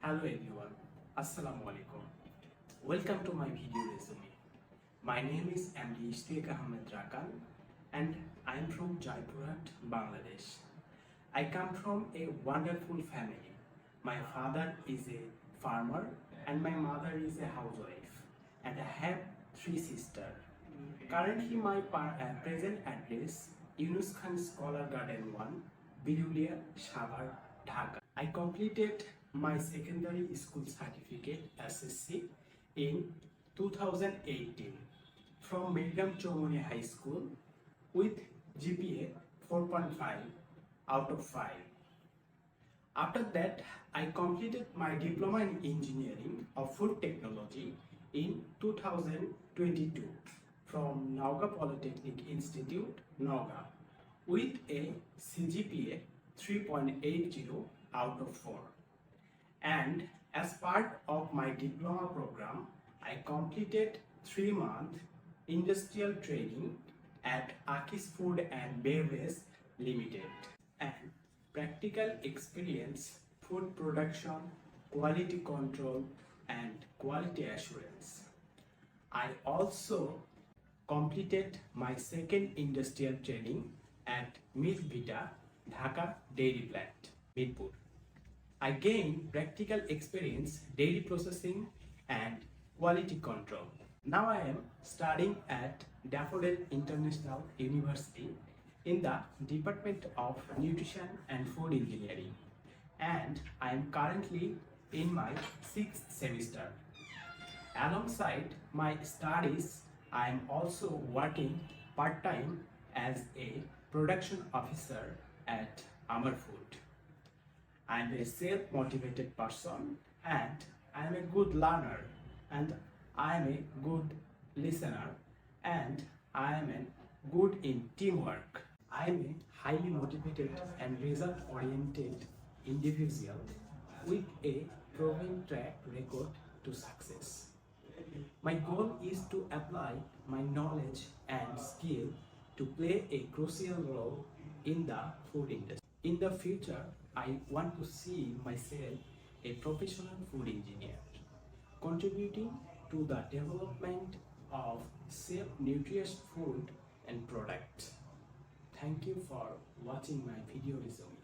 Hello everyone, Assalamu alaikum. Welcome to my video resume. My name is MD Ishtiaq Ahmed Rakan and I am from Jaipurat, Bangladesh. I come from a wonderful family. My father is a farmer and my mother is a housewife and I have three sisters. Currently my present address Yunus Khan Scholar Garden 1, Birulia, Savar, Dhaka. I completed my secondary school certificate SSC in 2018 from Miriam Chomoni High School with GPA 4.5 out of 5. After that, I completed my diploma in engineering of food technology in 2022 from Nauga Polytechnic Institute, Nauga, with a CGPA 3.80 out of 4. And as part of my diploma program, I completed 3-month industrial training at Akis Food and Beverage Limited and practical experience food production, quality control and quality assurance. I also completed my second industrial training at Milk Vita, Dhaka Dairy Plant, Midpur. I gained practical experience, dairy processing and quality control. Now I am studying at Daffodil International University in the Department of Nutrition and Food Engineering and I am currently in my 6th semester. Alongside my studies, I am also working part-time as a production officer at Amar Food. I am a self-motivated person and I am a good learner and I am a good listener and I am a good in teamwork. I am a highly motivated and result-oriented individual with a proven track record to success. My goal is to apply my knowledge and skill to play a crucial role in the food industry. In the future, I want to see myself a professional food engineer, contributing to the development of safe, nutritious food and products. Thank you for watching my video resume.